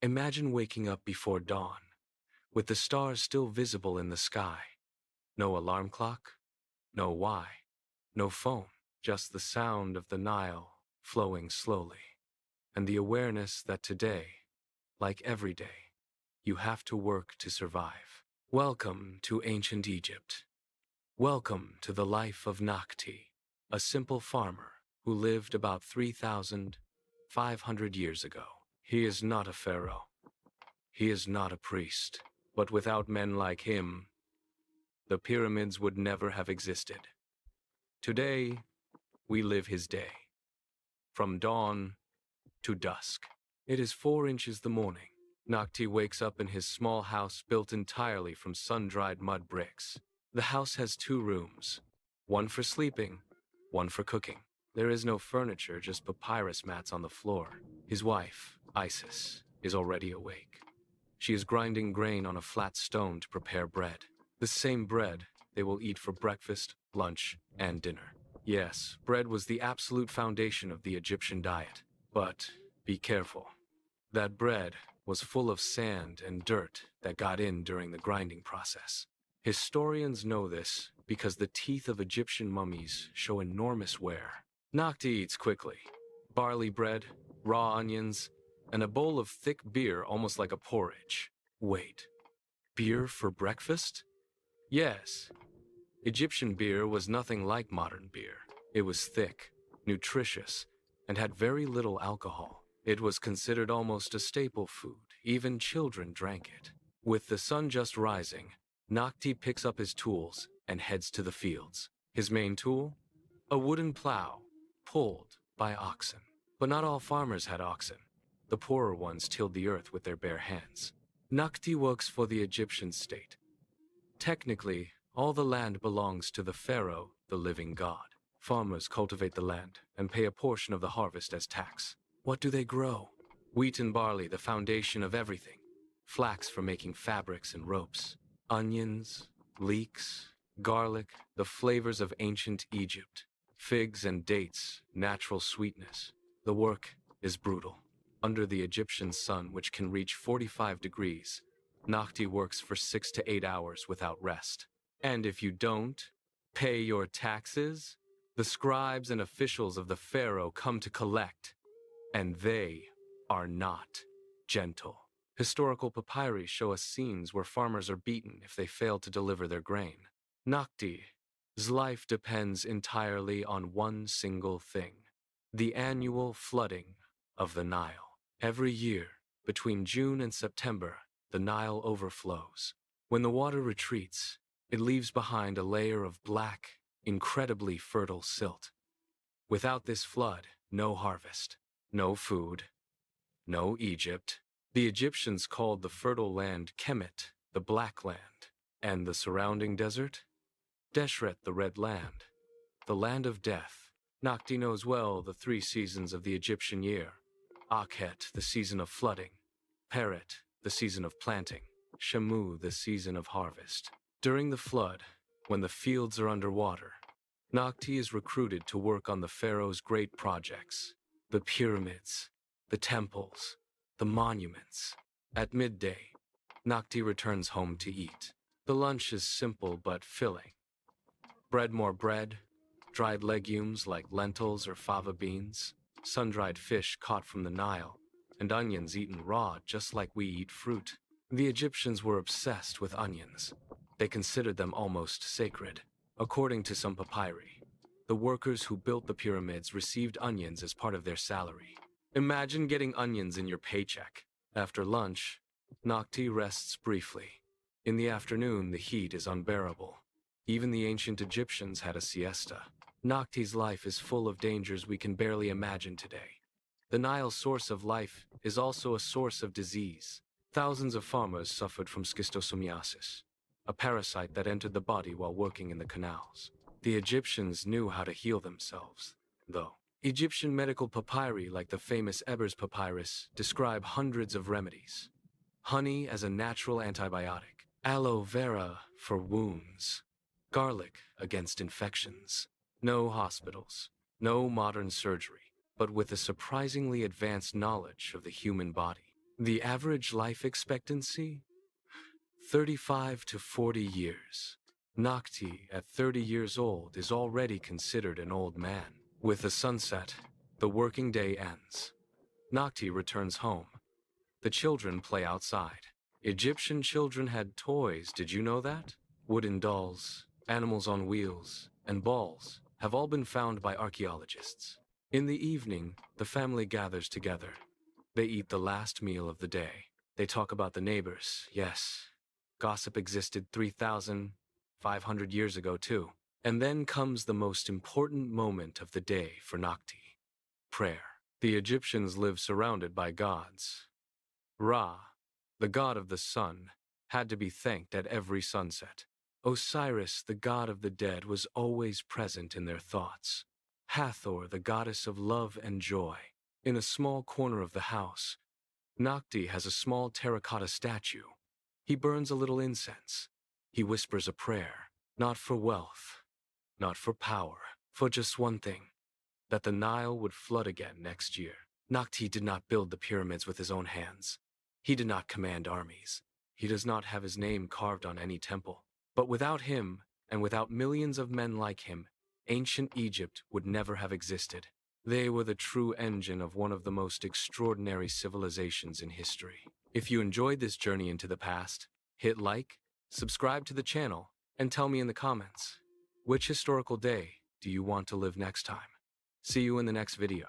Imagine waking up before dawn, with the stars still visible in the sky. No alarm clock, no why, no phone, just the sound of the Nile flowing slowly, and the awareness that today, like every day, you have to work to survive. Welcome to ancient Egypt. Welcome to the life of Nakhti, a simple farmer who lived about 3,500 years ago. He is not a pharaoh. He is not a priest. But without men like him, the pyramids would never have existed. Today, we live his day. From dawn to dusk. It is 4 inches the morning. Nakhti wakes up in his small house built entirely from sun-dried mud bricks. The house has 2 rooms, one for sleeping, one for cooking. There is no furniture, just papyrus mats on the floor. His wife, Isis, is already awake. She is grinding grain on a flat stone to prepare bread. The same bread they will eat for breakfast, lunch, and dinner. Yes, bread was the absolute foundation of the Egyptian diet. But be careful. That bread was full of sand and dirt that got in during the grinding process. Historians know this because the teeth of Egyptian mummies show enormous wear. Nakhti eats quickly. Barley bread, raw onions, and a bowl of thick beer almost like a porridge. Wait, beer for breakfast? Yes. Egyptian beer was nothing like modern beer. It was thick, nutritious, and had very little alcohol. It was considered almost a staple food. Even children drank it. With the sun just rising, Nakhti picks up his tools and heads to the fields. His main tool? A wooden plow, pulled by oxen. But not all farmers had oxen. The poorer ones tilled the earth with their bare hands. Nakhti works for the Egyptian state. Technically, all the land belongs to the pharaoh, the living god. Farmers cultivate the land and pay a portion of the harvest as tax. What do they grow? Wheat and barley, the foundation of everything. Flax for making fabrics and ropes. Onions, leeks, garlic, the flavors of ancient Egypt. Figs and dates, natural sweetness. The work is brutal. Under the Egyptian sun, which can reach 45 degrees, Nakhti works for 6 to 8 hours without rest. And if you don't pay your taxes, the scribes and officials of the pharaoh come to collect, and they are not gentle. Historical papyri show us scenes where farmers are beaten if they fail to deliver their grain. Nakhti's life depends entirely on one single thing: the annual flooding of the Nile. Every year, between June and September, the Nile overflows. When the water retreats, it leaves behind a layer of black, incredibly fertile silt. Without this flood, no harvest, no food, no Egypt. The Egyptians called the fertile land Kemet, the Black Land, and the surrounding desert, Deshret, the Red Land, the land of death. Nakhti knows well the 3 seasons of the Egyptian year: Akhet, the season of flooding; Peret, the season of planting; Shamu, the season of harvest. During the flood, when the fields are underwater, Nakhti is recruited to work on the pharaoh's great projects: the pyramids, the temples, the monuments. At midday, Nakhti returns home to eat. The lunch is simple but filling. More bread, dried legumes like lentils or fava beans, sun-dried fish caught from the Nile, and onions eaten raw just like we eat fruit. The Egyptians were obsessed with onions. They considered them almost sacred. According to some papyri, the workers who built the pyramids received onions as part of their salary. Imagine getting onions in your paycheck. After lunch, Nakhti rests briefly. In the afternoon, the heat is unbearable. Even the ancient Egyptians had a siesta. Nakhti's life is full of dangers we can barely imagine today. The Nile's source of life is also a source of disease. Thousands of farmers suffered from schistosomiasis, a parasite that entered the body while working in the canals. The Egyptians knew how to heal themselves, though. Egyptian medical papyri, like the famous Ebers papyrus, describe hundreds of remedies. Honey as a natural antibiotic, aloe vera for wounds, garlic against infections. No hospitals, no modern surgery, but with a surprisingly advanced knowledge of the human body. The average life expectancy? 35 to 40 years. Nakti, at 30 years old, is already considered an old man. With the sunset, the working day ends. Nakti returns home. The children play outside. Egyptian children had toys, did you know that? Wooden dolls, animals on wheels, and balls have all been found by archaeologists. In the evening, the family gathers together. They eat the last meal of the day. They talk about the neighbors, yes. Gossip existed 3,500 years ago, too. And then comes the most important moment of the day for Nakti: prayer. The Egyptians lived surrounded by gods. Ra, the god of the sun, had to be thanked at every sunset. Osiris, the god of the dead, was always present in their thoughts. Hathor, the goddess of love and joy. In a small corner of the house, Nakti has a small terracotta statue. He burns a little incense. He whispers a prayer, not for wealth, not for power, for just one thing: that the Nile would flood again next year. Nakti did not build the pyramids with his own hands. He did not command armies. He does not have his name carved on any temple. But without him, and without millions of men like him, ancient Egypt would never have existed. They were the true engine of one of the most extraordinary civilizations in history. If you enjoyed this journey into the past, hit like, subscribe to the channel, and tell me in the comments, which historical day do you want to live next time? See you in the next video.